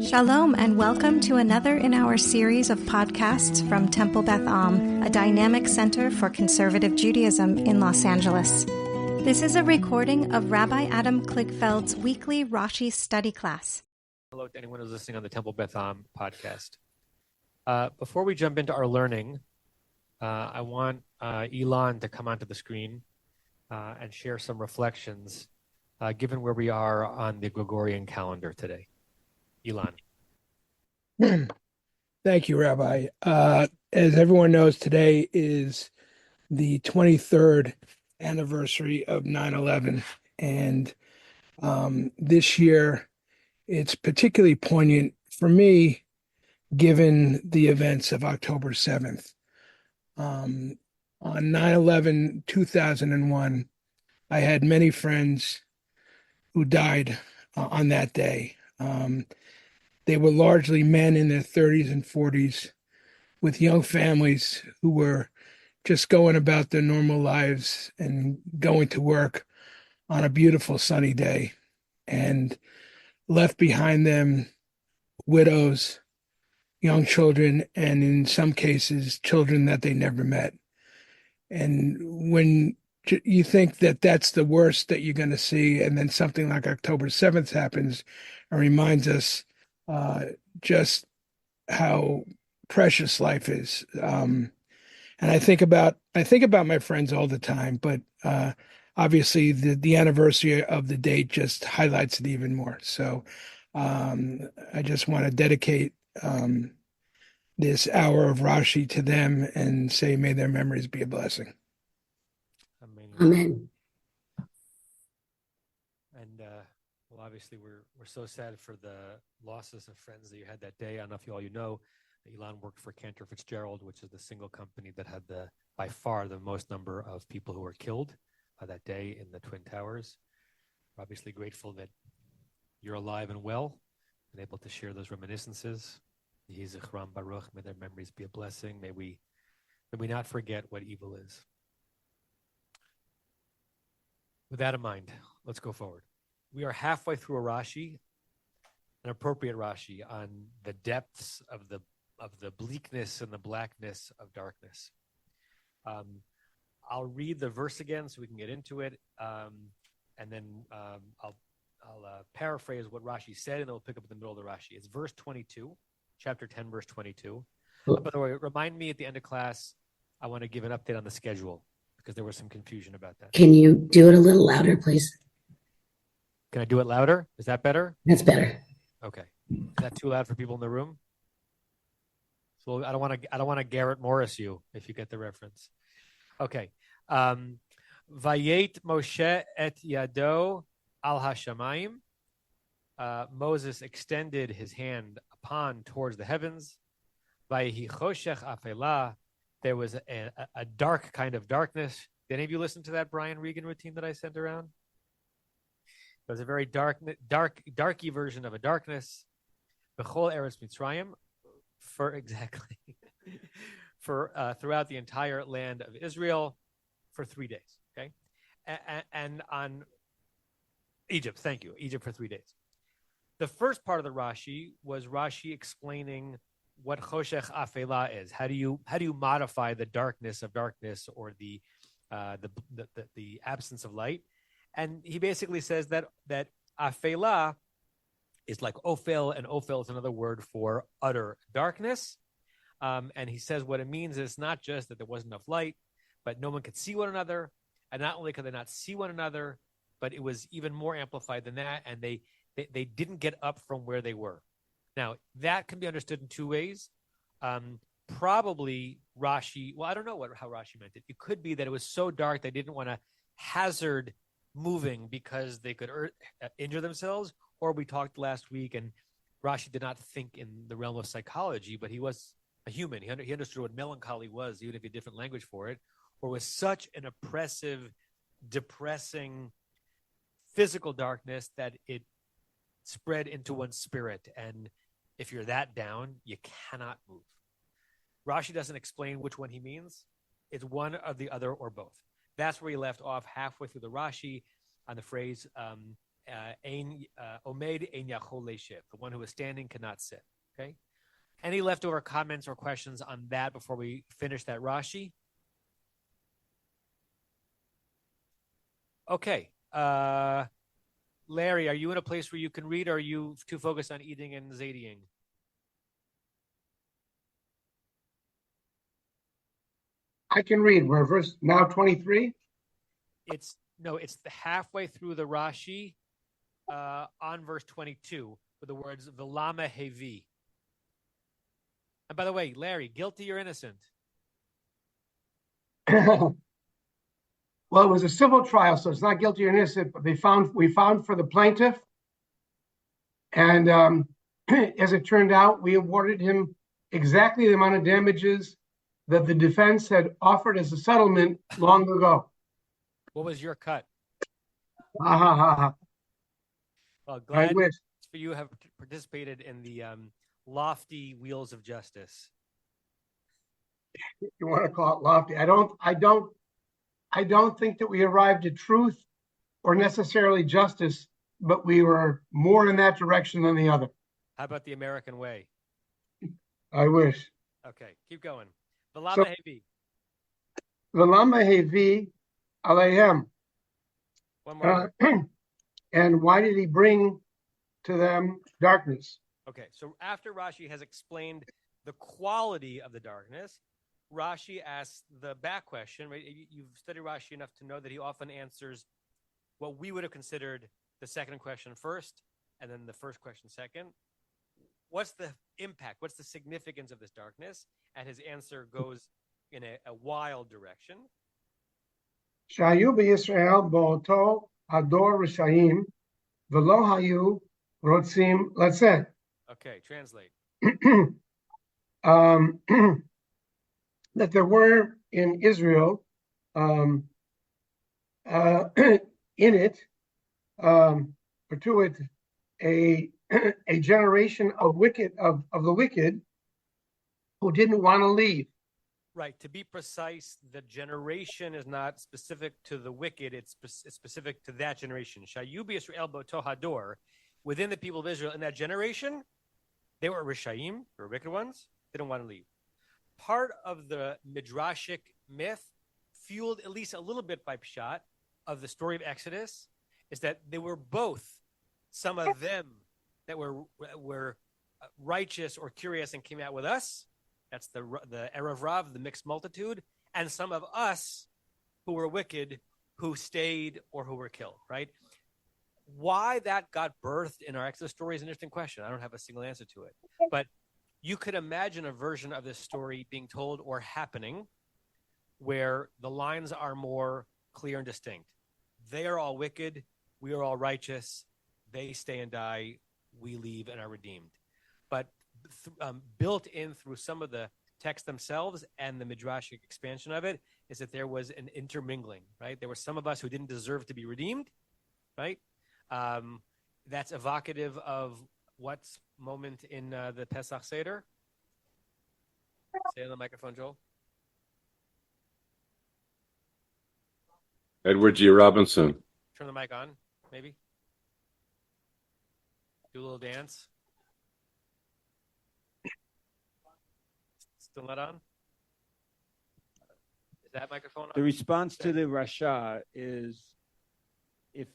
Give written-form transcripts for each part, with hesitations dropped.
Shalom and welcome to another in our series of podcasts from Temple Beth Am, a dynamic center for conservative Judaism in Los Angeles. This is a recording of Rabbi Adam Kligfeld's weekly Rashi study class. Hello to anyone who's listening on the Temple Beth Am podcast. Before we jump into our learning, I want Elon to come onto the screen and share some reflections given where we are on the Gregorian calendar today. Elon. Thank you, Rabbi. As everyone knows, today is the 23rd anniversary of 9/11. And this year, it's particularly poignant for me, given the events of October 7th. On 9/11, 2001, I had many friends who died on that day. They were largely men in their 30s and 40s with young families who were just going about their normal lives and going to work on a beautiful sunny day, and left behind them widows, young children, and in some cases, children that they never met. And when you think that that's the worst that you're going to see, and then something like October 7th happens and reminds us just how precious life is. And I think about my friends all the time, but obviously the anniversary of the date just highlights it even more. So I just want to dedicate this hour of Rashi to them and say, may their memories be a blessing. Amen. And well, obviously we're so sad for the losses of friends that you had that day. I don't know if you know that Elon worked for Cantor Fitzgerald, which is the single company that had by far the most number of people who were killed that day in the Twin Towers. We're obviously grateful that you're alive and well and able to share those reminiscences. Yehi Zichram Baruch, may their memories be a blessing. May we not forget what evil is. With that in mind, let's go forward. We are halfway through a Rashi, an appropriate Rashi on the depths of the bleakness and the blackness of darkness. I'll read the verse again so we can get into it, and then I'll paraphrase what Rashi said, and then we'll pick up in the middle of the Rashi. It's verse 22, chapter 10, verse 22. By the way, remind me at the end of class, I want to give an update on the schedule, because there was some confusion about that. Can you do it a little louder, please? Can I do it louder? Is that better? That's better. Okay. Is that too loud for people in the room? So I don't want to Garrett Morris you, if you get the reference. Okay. Vayet Moshe et yado al hashamayim. Moses extended his hand towards the heavens. Vayehi choshech afela. There was a dark kind of darkness. Did any of you listen to that Brian Regan routine that I sent around? It was a very darky version of a darkness. B'chol Eretz Mitzrayim, for throughout the entire land of Israel for 3 days. Okay, and on Egypt. Thank you, Egypt for 3 days. The first part of the Rashi was Rashi explaining what choshech afela is. How do you modify the darkness of darkness, or the absence of light? And he basically says that afela is like ophel, and ophel is another word for utter darkness. And he says what it means is not just that there wasn't enough light, but no one could see one another. And not only could they not see one another, but it was even more amplified than that. And they didn't get up from where they were. Now, that can be understood in two ways. Probably Rashi, well, I don't know how Rashi meant it. It could be that it was so dark they didn't want to hazard moving because they could injure themselves. Or we talked last week, and Rashi did not think in the realm of psychology, but he was a human. He understood what melancholy was, even if he had a different language for it, or was such an oppressive, depressing, physical darkness that it spread into one's spirit. And if you're that down, you cannot move. Rashi doesn't explain which one he means. It's one or the other or both. That's where he left off halfway through the Rashi on the phrase Omed ein yachol leshiv. The one who is standing cannot sit. Okay. Any leftover comments or questions on that before we finish that Rashi? Okay. Larry, are you in a place where you can read, or are you too focused on eating and zadying? I can read. We're verse now 23. It's the halfway through the Rashi on verse 22 with the words Vilama Hevi. And by the way, Larry, guilty or innocent? Well, it was a civil trial, so it's not guilty or innocent, but we found for the plaintiff. And as it turned out, we awarded him exactly the amount of damages that the defense had offered as a settlement long ago. What was your cut? Ha ha ha ha. Well, glad I wish. for you have participated in the lofty wheels of justice. You want to call it lofty. I don't think that we arrived at truth or necessarily justice, but we were more in that direction than the other. How about the American way? I wish. Okay, keep going. Vilama Hevi. V'lama hevi aleihem. One more. And why did he bring to them darkness? Okay, so after Rashi has explained the quality of the darkness, Rashi asks the back question, right? You've studied Rashi enough to know that he often answers what we would have considered the second question first, and then the first question second. What's the impact? What's the significance of this darkness? And his answer goes in a wild direction. Shayu b'Yisrael bo'oto hador rishayim v'lo hayu rotzim letseh. Okay, translate. That there were in Israel, in it, or to it, a generation of the wicked who didn't want to leave. Right. To be precise, the generation is not specific to the wicked. It's specific to that generation. Shayu b'Yisrael bo'oto hador. Within the people of Israel in that generation, they were Rishayim, they were wicked ones. They didn't want to leave. Part of the midrashic myth, fueled at least a little bit by Pshat, of the story of Exodus, is that they were both, some of them that were righteous or curious and came out with us. That's the Erev Rav, the mixed multitude, and some of us who were wicked, who stayed or who were killed, right? Why that got birthed in our Exodus story is an interesting question. I don't have a single answer to it. But you could imagine a version of this story being told or happening where the lines are more clear and distinct. They are all wicked. We are all righteous. They stay and die. We leave and are redeemed. But built in through some of the texts themselves and the midrashic expansion of it is that there was an intermingling, right? There were some of us who didn't deserve to be redeemed, right? That's evocative of what's moment in the Pesach Seder? Say it on the microphone, Joel. Edward G. Robinson. Turn the mic on, maybe. Do a little dance. Still not on? Is that microphone on? The response to the Rasha is, if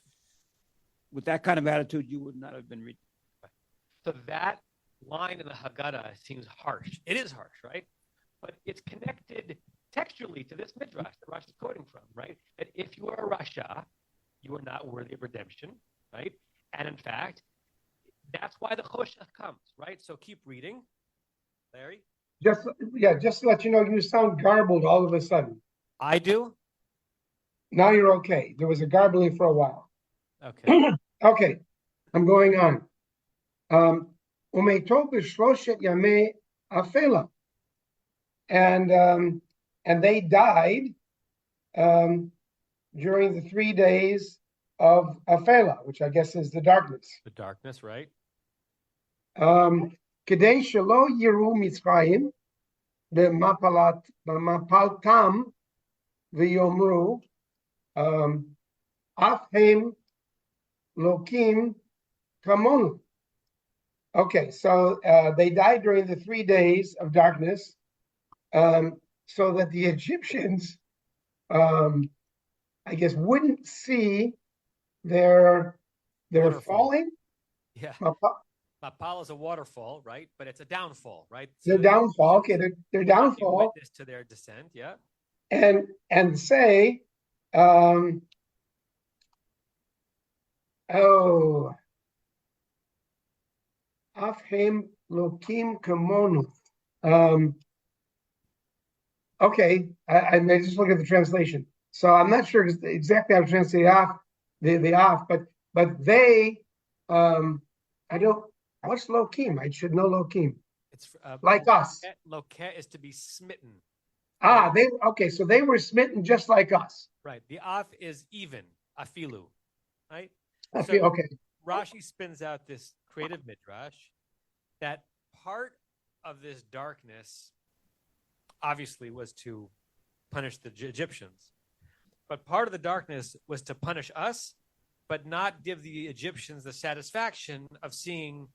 with that kind of attitude, you would not have been reading. So that line in the Haggadah seems harsh. It is harsh, right? But it's connected textually to this midrash that Rashi is quoting from, right? That if you are a Rasha, you are not worthy of redemption, right? And in fact, that's why the Choshech comes, right? So keep reading, Larry. Just to let you know, you sound garbled all of a sudden. I do? Now you're okay. There was a garbling for a while. Okay. Okay, I'm going on. Umeito b'shloshet yamei afela, and they died during the 3 days of afela, which I guess is the darkness. The darkness, right? Kedei shelo yiru Mitzrayim b'mapaltam v'yomru afhem Lokim Kamonu. Okay, so they died during the 3 days of darkness, so that the Egyptians, I guess, wouldn't see their Waterfall. falling. Yeah. Mapa- Mapal is a waterfall, right? But it's a downfall, right? Their downfall. Okay, their Be downfall, witness to their descent. Yeah. and say, oh, Afhem Lokim Kamonu. Okay, I may just look at the translation. So I'm not sure exactly how to translate off the off, but they, I don't. What's Lokim? I should know Lokim. It's Like us. Loket is to be smitten. They okay. So they were smitten just like us. Right. The af is even, afilu, right? Okay. Rashi spins out this creative midrash that part of this darkness obviously was to punish the Egyptians, but part of the darkness was to punish us, but not give the Egyptians the satisfaction of seeing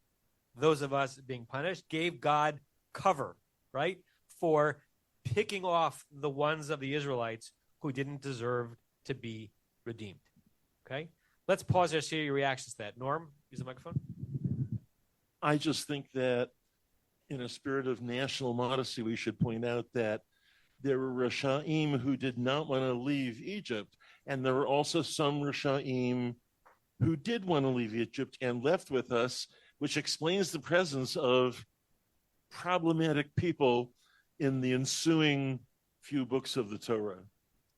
those of us being punished. Gave God cover, right, for picking off the ones of the Israelites who didn't deserve to be redeemed. Okay, let's pause there, see your reactions to that. Norm, use the microphone. I just think that in a spirit of national modesty, we should point out that there were Rashaim who did not want to leave Egypt, and there were also some Rashaim who did want to leave Egypt and left with us, which explains the presence of problematic people in the ensuing few books of the Torah.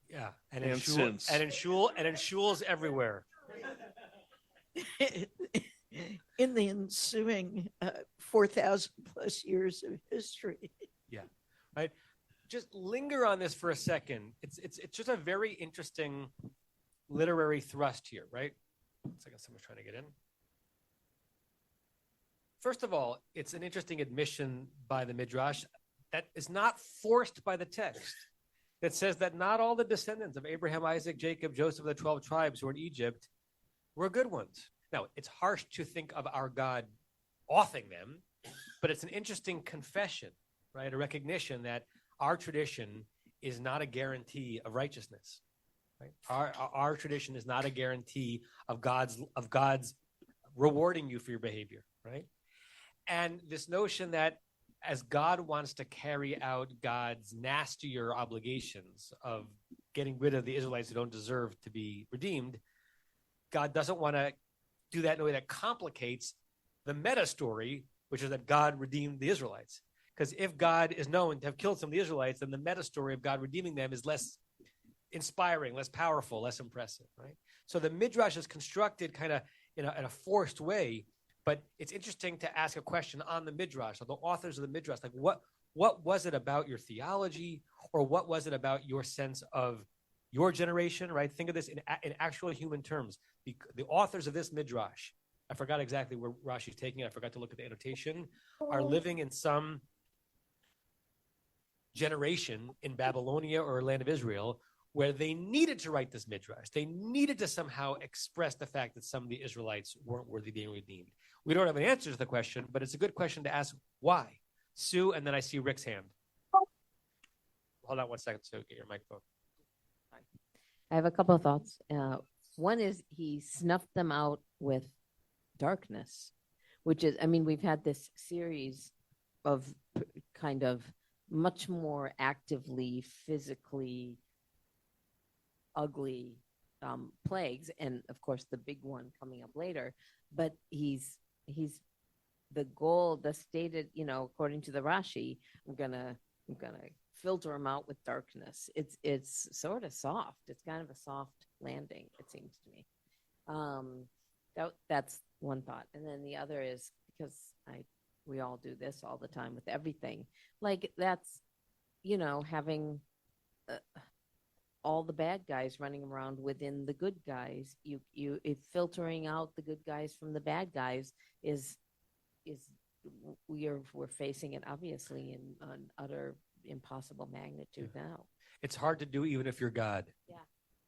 Yeah, and in shuls everywhere. In the ensuing 4,000 plus years of history. Yeah, right. Just linger on this for a second. It's just a very interesting literary thrust here, right? It's like someone's trying to get in. First of all, it's an interesting admission by the Midrash that is not forced by the text. That says that not all the descendants of Abraham, Isaac, Jacob, Joseph, the 12 tribes who were in Egypt were good ones. Now, it's harsh to think of our God offing them, but it's an interesting confession, right? A recognition that our tradition is not a guarantee of righteousness. Right? Our tradition is not a guarantee of God's rewarding you for your behavior, right? And this notion that as God wants to carry out God's nastier obligations of getting rid of the Israelites who don't deserve to be redeemed, God doesn't want to do that in a way that complicates the meta story, which is that God redeemed the Israelites. Because if God is known to have killed some of the Israelites, then the meta story of God redeeming them is less inspiring, less powerful, less impressive, right? So the Midrash is constructed kind of in a forced way, but it's interesting to ask a question on the Midrash, on the authors of the Midrash, like what was it about your theology, or what was it about your sense of your generation, right? Think of this in actual human terms. The authors of this Midrash, I forgot exactly where Rashi's taking it, I forgot to look at the annotation, are living in some generation in Babylonia or land of Israel where they needed to write this Midrash. They needed to somehow express the fact that some of the Israelites weren't worthy of being redeemed. We don't have an answer to the question, but it's a good question to ask why. Sue, and then I see Rick's hand. Hold on 1 second, Sue, get your microphone. I have a couple of thoughts. One is he snuffed them out with darkness, which is, I mean, we've had this series of kind of much more actively, physically ugly plagues, and of course the big one coming up later. But he's the goal, the stated, according to the Rashi, I'm gonna filter them out with darkness. It's sort of soft. It's kind of a soft landing, it seems to me. That's one thought, and then the other is because we all do this all the time with everything. Like that's having all the bad guys running around within the good guys. If filtering out the good guys from the bad guys is we're facing it obviously in an utter impossible magnitude now. It's hard to do even if you're God. Yeah.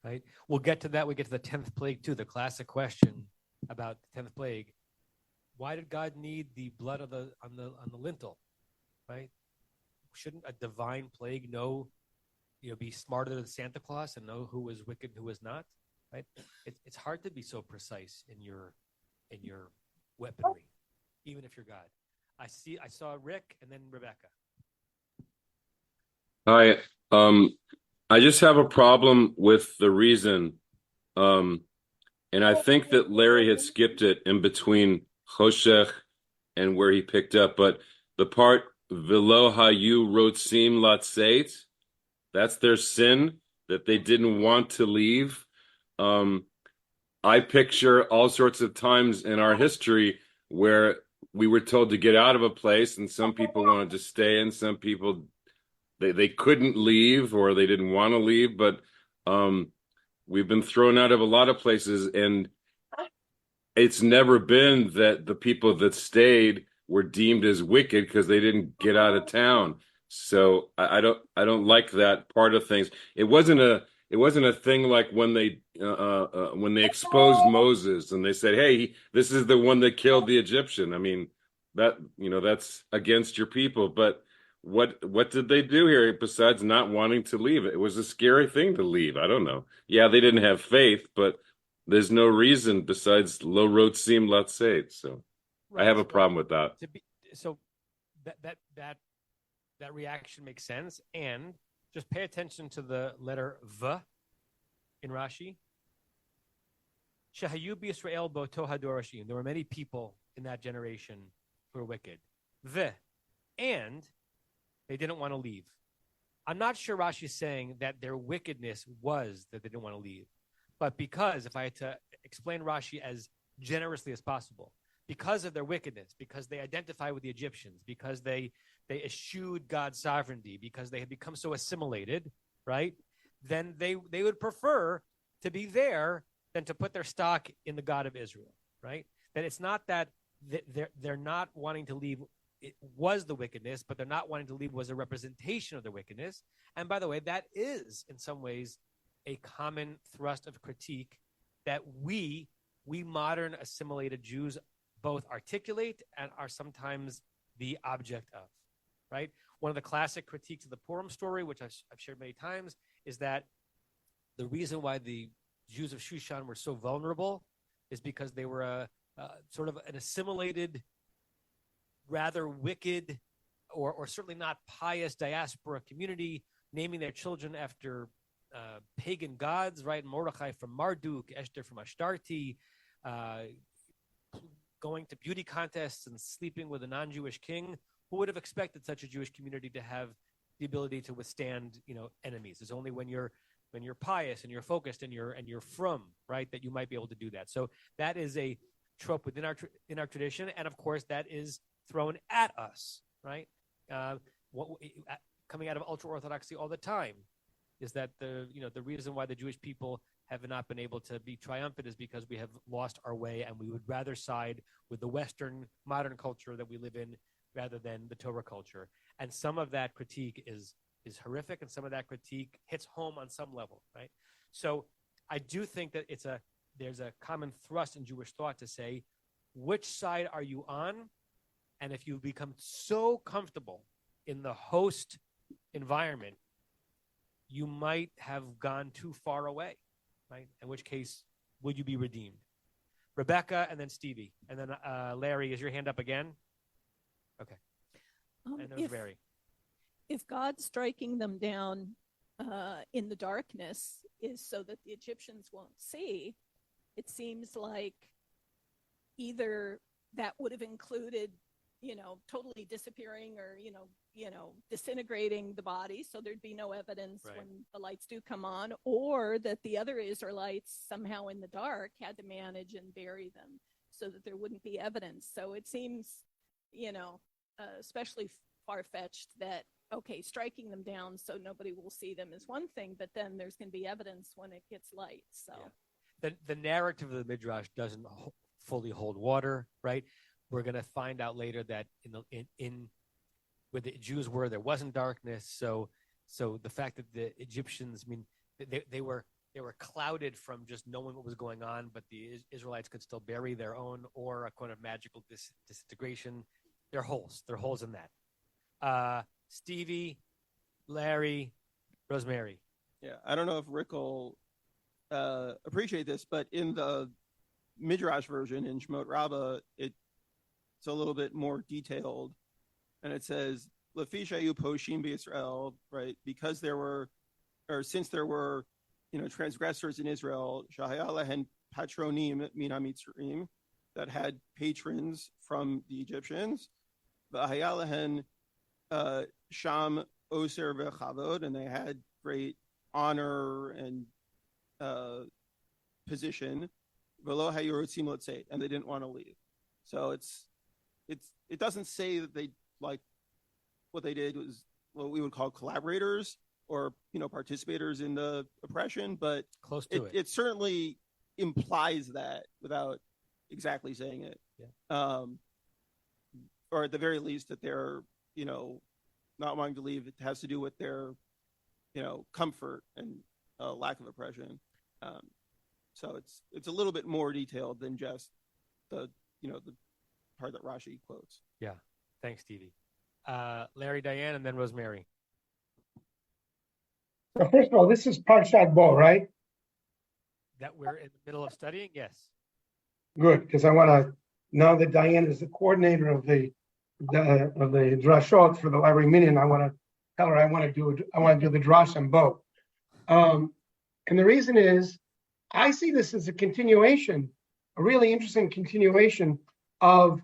Right? We'll get to that. We get to the 10th plague too, the classic question. about the 10th plague, why did God need the blood on the lintel, right? Shouldn't a divine plague be smarter than Santa Claus and know who was wicked and who was not, right? It's hard to be so precise in your weaponry, even if you're God. I saw Rick and then Rebecca. Hi. I just have a problem with the reason. And I think that Larry had skipped it in between Choshech and where he picked up. But the part, Velo hayu rotzim latzeit, that's their sin, that they didn't want to leave. I picture all sorts of times in our history where we were told to get out of a place and some people wanted to stay and some people they couldn't leave or they didn't want to leave, but we've been thrown out of a lot of places, and it's never been that the people that stayed were deemed as wicked because they didn't get out of town. So I don't like that part of things. It wasn't a thing like when they exposed Moses and they said, "Hey, this is the one that killed the Egyptian." I mean, that's against your people, but what did they do here besides not wanting to leave? It was a scary thing to leave. I don't know. Yeah, they didn't have faith, but there's no reason besides lo rotzim latzeit. So I have a problem with that. So that reaction makes sense, and just pay attention to the letter V in Rashi. Shehayu b'Yisrael bo'to hadorashim. There were many people in that generation who were wicked. V, and they didn't want to leave. I'm not sure Rashi is saying that their wickedness was that they didn't want to leave. But because, if I had to explain Rashi as generously as possible, because of their wickedness, because they identify with the Egyptians, because they eschewed God's sovereignty, because they had become so assimilated, right? Then they would prefer to be there than to put their stock in the God of Israel, right? That it's not that they're not wanting to leave. It was the wickedness, but they're not wanting to leave was a representation of their wickedness. And by the way, that is in some ways a common thrust of critique that we modern assimilated Jews both articulate and are sometimes the object of, right? One of the classic critiques of the Purim story, which I've shared many times, is that the reason why the Jews of Shushan were so vulnerable is because they were a sort of an assimilated, rather wicked, or certainly not pious diaspora community, naming their children after pagan gods, right? Mordechai from Marduk, Esther from Ashtarti, going to beauty contests and sleeping with a non-Jewish king. Who would have expected such a Jewish community to have the ability to withstand, enemies? It's only when you're pious and you're focused and you're from, right, that you might be able to do that. So that is a trope within our tradition, and of course that is thrown at us, right? Coming out of ultra orthodoxy all the time is that the reason why the Jewish people have not been able to be triumphant is because we have lost our way, and we would rather side with the Western modern culture that we live in rather than the Torah culture. And some of that critique is horrific, and some of that critique hits home on some level, right? So I do think that there's a common thrust in Jewish thought to say, which side are you on? And if you become so comfortable in the host environment, you might have gone too far away, right? In which case, would you be redeemed? Rebecca, and then Stevie, and then Larry, is your hand up again? Okay. And it was Larry. If God striking them down in the darkness is so that the Egyptians won't see, it seems like either that would have included, totally disappearing or, disintegrating the body, so there'd be no evidence when the lights do come on, or that the other Israelites somehow in the dark had to manage and bury them so that there wouldn't be evidence. So it seems, especially far-fetched that, okay, striking them down so nobody will see them is one thing, but then there's going to be evidence when it gets light. So the narrative of the Midrash doesn't fully hold water, right? We're going to find out later that in where the Jews were, there wasn't darkness. So the fact that the Egyptians, they were clouded from just knowing what was going on, but the Israelites could still bury their own, or a kind of magical disintegration. There are holes. There are holes in that. Stevie, Larry, Rosemary. Yeah, I don't know if Rick will appreciate this, but in the Midrash version in Shemot Rabbah, it's a little bit more detailed, and it says Lefi shayu poshim b'Yisrael, right? Because since there were, transgressors in Israel, shahaya lehen patronim min hamitzrim, that had patrons from the Egyptians, v'haya lehen sham oser v'chavod, and they had great honor and position, v'lo hayu rotzim letzeit, and they didn't want to leave. So it doesn't say that they, like, what they did was what we would call collaborators or participators in the oppression, but close to it. It certainly implies that without exactly saying it. Yeah. Or at the very least that they're not wanting to leave. It has to do with their comfort and lack of oppression. So it's a little bit more detailed than just the the part that Rashi quotes. Yeah. Thanks, Stevie. Larry, Diane, and then Rosemary. So first of all, this is Parshat Bo, right? That we're in the middle of studying? Yes. Good, because I want to, now that Diane is the coordinator of the drashot for the library minyan, I want to tell her I want to do the drash on Bo. And the reason is, I see this as a continuation, a really interesting continuation of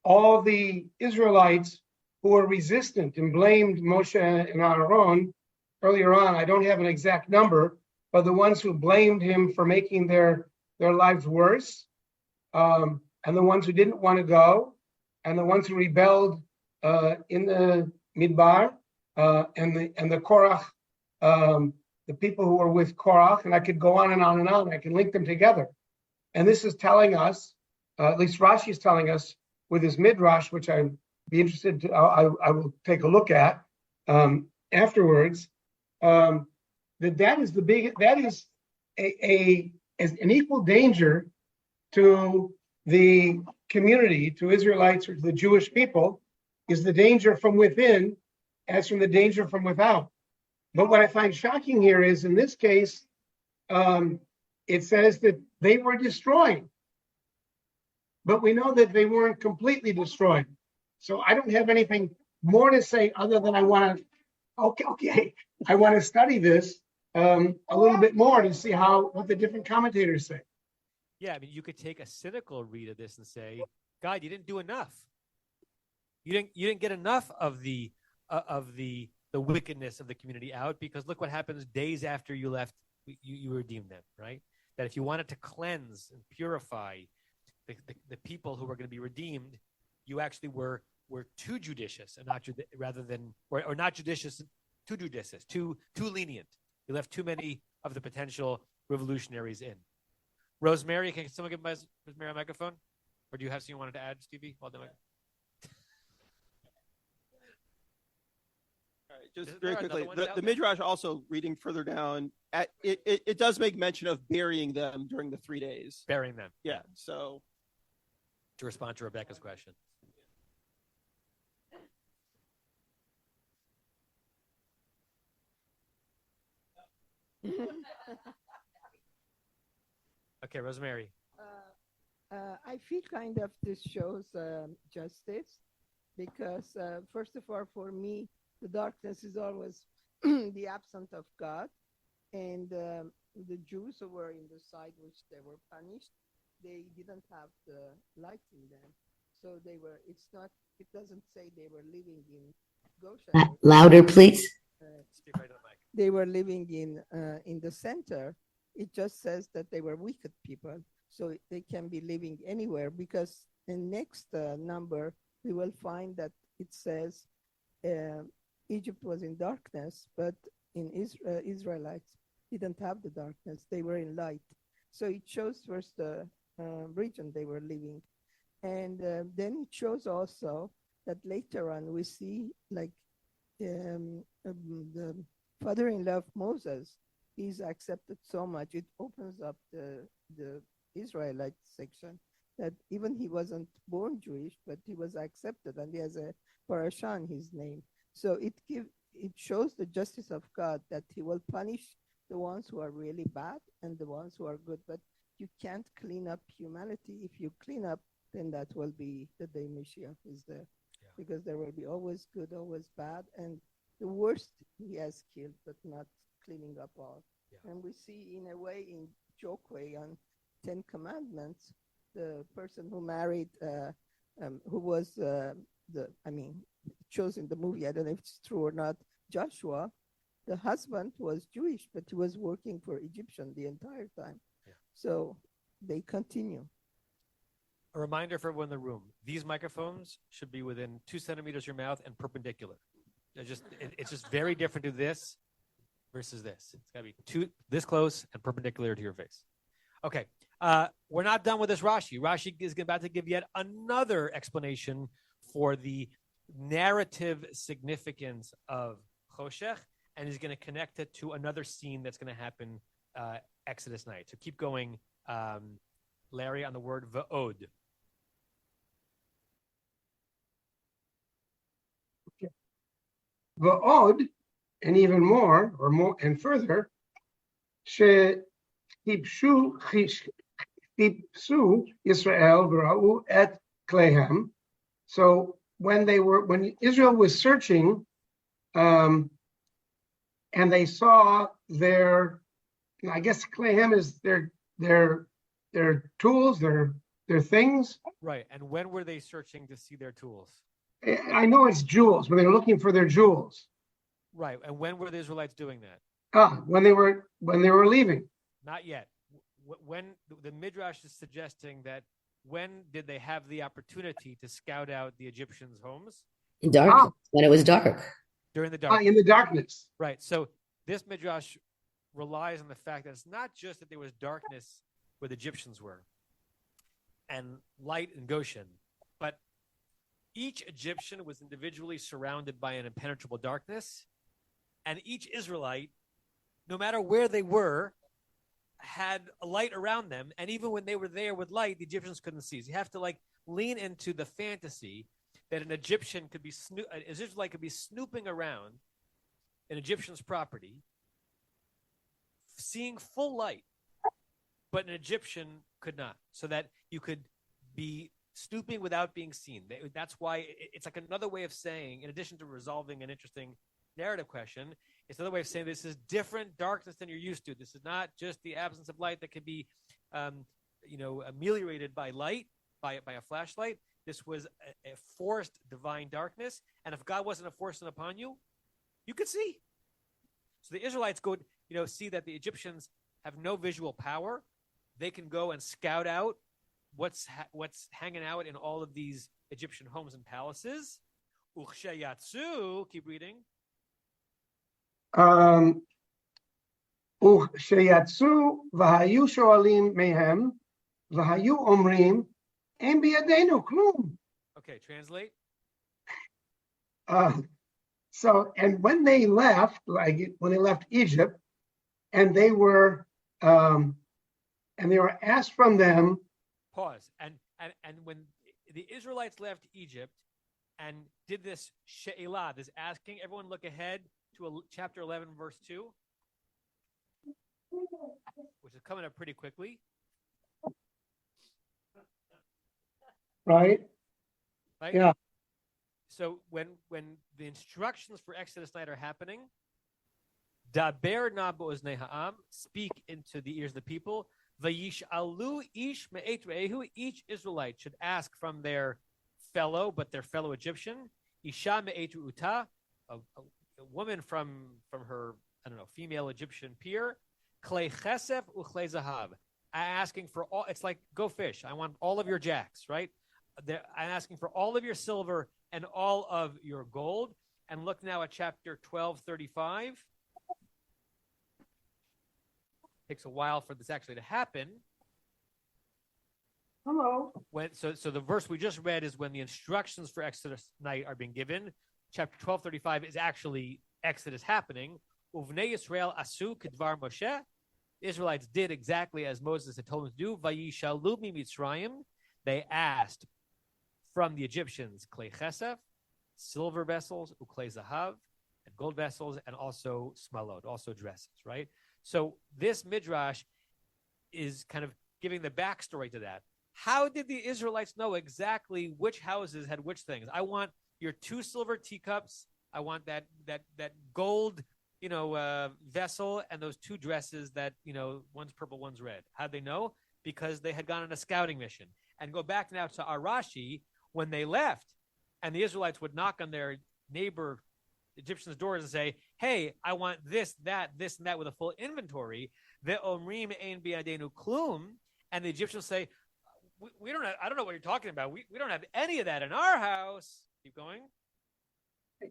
all the Israelites who were resistant and blamed Moshe and Aaron earlier on. I don't have an exact number, but the ones who blamed him for making their lives worse, and the ones who didn't want to go, and the ones who rebelled in the Midbar, and the Korach, the people who were with Korach, and I could go on and on and on. I can link them together. And this is telling us, at least Rashi is telling us with his Midrash, which I'd be interested to, I will take a look at afterwards, that is an equal danger to the community, to Israelites or to the Jewish people, is the danger from within as from the danger from without. But what I find shocking here is, in this case, it says that they were destroyed. But we know that they weren't completely destroyed. So I don't have anything more to say other than I want to study this a little bit more to see what the different commentators say. Yeah, I mean, you could take a cynical read of this and say, God, you didn't do enough. You didn't get enough of the wickedness of the community out, because look what happens days after you left, you redeemed them, right? That if you wanted to cleanse and purify the people who were going to be redeemed, you actually were too judicious and not not judicious, too judicious, too lenient. You left too many of the potential revolutionaries in. Rosemary, can someone give Rosemary a microphone? Or do you have something you wanted to add, Stevie? All right, just very quickly, the Midrash also, reading further down, it does make mention of burying them during the 3 days. Burying them. Yeah, so. To respond to Rebecca's question. Okay, Rosemary. I feel kind of this shows justice, because first of all, for me, the darkness is always the absence of God, and the Jews who were in the side which they were punished, they didn't have the light in them, so it doesn't say they were living in Goshen. Louder, please. Speak right to the mic. They were living in the center. It just says that they were wicked people, so they can be living anywhere, because in next number we will find that it says Egypt was in darkness, but in Israelites didn't have the darkness. They were in light. So it shows first the region they were living. And then it shows also that later on we see, like, the father-in-law of Moses he's accepted so much. It opens up the Israelite section that even he wasn't born Jewish, but he was accepted, and he has a parasha in his name. So it shows the justice of God that he will punish the ones who are really bad and the ones who are good. But you can't clean up humanity. If you clean up, then that will be the day Mashiach is there. Yeah. Because there will be always good, always bad. And the worst he has killed, but not cleaning up all. Yeah. And we see in a way, in joke way, on 10 Commandments, the person who married, who was shows in the movie, I don't know if it's true or not, Joshua, the husband was Jewish, but he was working for Egyptian the entire time. Yeah. So they continue. A reminder for everyone in the room, these microphones should be within 2 centimeters of your mouth and perpendicular. It's just very different to this versus this. It's got to be this close and perpendicular to your face. Okay, we're not done with this Rashi. Rashi is about to give yet another explanation for the narrative significance of Choshech, and he's going to connect it to another scene that's going to happen Exodus night. So keep going, Larry, on the word va'od. Okay. Va'od, and even more, or more, and further, Chipshu Israel v'ra'u et Klehem. So when Israel was searching, and they saw their, I guess Klehem is their tools, their things. Right. And when were they searching to see their tools? I know it's jewels, when they were looking for their jewels. Right. And when were the Israelites doing that? When they were leaving. Not yet. When the Midrash is suggesting that, when did they have the opportunity to scout out the Egyptians' homes? Dark, when it was dark. During the dark. In the darkness. Right. So this Midrash relies on the fact that it's not just that there was darkness where the Egyptians were and light in Goshen, but each Egyptian was individually surrounded by an impenetrable darkness, and each Israelite, no matter where they were, had a light around them, and even when they were there with light, the Egyptians couldn't see. So you have to lean into the fantasy that an Egyptian could be an Israelite could be snooping around an Egyptian's property, seeing full light, but an Egyptian could not. So that you could be snooping without being seen. That's why it's like another way of saying, in addition to resolving an interesting narrative question, it's another way of saying this is different darkness than you're used to. This is not just the absence of light that can be, ameliorated by light, by a flashlight. This was a forced divine darkness, and if God wasn't enforcing upon you, you could see. So the Israelites go, see that the Egyptians have no visual power. They can go and scout out what's hanging out in all of these Egyptian homes and palaces. Uchsheyatsu, keep reading. Uchsheyatsu v'hayu shoalim mehem v'hayu omrim ein biyadenu klum. Okay, translate. So, and when they left, when they left Egypt, and they were asked from them. Pause. And when the Israelites left Egypt and did this she'elah, this asking, everyone look ahead to chapter 11, verse 2, which is coming up pretty quickly. Right? Yeah. So when the instructions for Exodus night are happening, Daber na bo'oznei ha'am, speak into the ears of the people. Vayish'alu ish me'et re'ehu, each Israelite should ask from their fellow Egyptian, Isha me'et u'ta, a woman from her, female Egyptian peer, klei chesef u'klei zahav, asking for all, it's like, go fish, I want all of your jacks, right? I'm asking for all of your silver and all of your gold. And look now at chapter 12:35. Takes a while for this actually to happen. Hello. So the verse we just read is when the instructions for Exodus night are being given. Chapter 12:35 is actually Exodus happening. Uvnei Yisrael asu kedvar Moshe. The Israelites did exactly as Moses had told them to do. Vayishalu mitzrayim. They asked from the Egyptians klei chesef, silver vessels, uklei zahav, and gold vessels, and also smalot, also dresses, right? So this midrash is kind of giving the backstory to that. How did the Israelites know exactly which houses had which things? I want your 2 silver teacups. I want that gold, vessel, and those 2 dresses that, one's purple, one's red. How'd they know? Because they had gone on a scouting mission. And go back now to our Rashi, when they left, and the Israelites would knock on their neighbor Egyptians' doors and say, hey, I want this, that, and that with a full inventory. Ve'omrim ein bi'adenu klum. And the Egyptians say, we don't have, I don't know what you're talking about. We don't have any of that in our house. Keep going.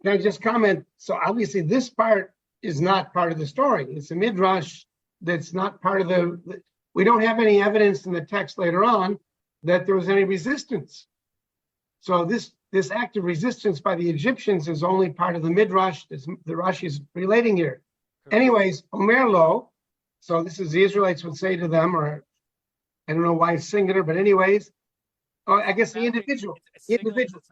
Can I just comment? So obviously this part is not part of the story. It's a midrash that's not part of we don't have any evidence in the text later on that there was any resistance. So this act of resistance by the Egyptians is only part of the midrash that the Rashi is relating here. Anyways, Omer lo, so this is the Israelites would say to them, or I don't know why it's singular, but anyways, I guess the individual. It's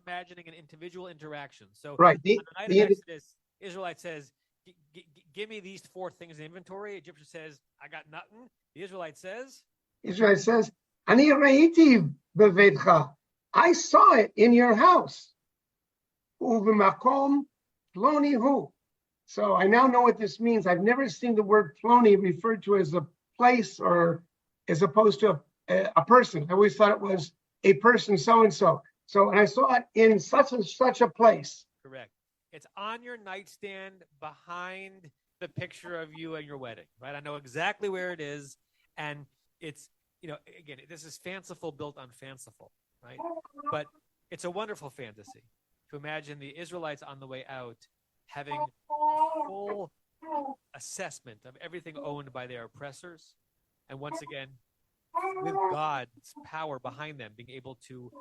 imagining an individual interaction. So right. On the night of Exodus, Israelite says, give me these 4 things in inventory. Egyptian says, I got nothing. The Israelite says, Ani re'iti beveitcha. I saw it in your house. Uv'makom ploni hu. So I now know what this means. I've never seen the word ploni referred to as a place or as opposed to a person. I always thought it was a person so-and-so. So, and I saw it in such and such a place. Correct. It's on your nightstand behind the picture of you and your wedding, right? I know exactly where it is. And it's, again, this is fanciful built on fanciful, right? But it's a wonderful fantasy to imagine the Israelites on the way out having a full assessment of everything owned by their oppressors. And once again, with God's power behind them, being able to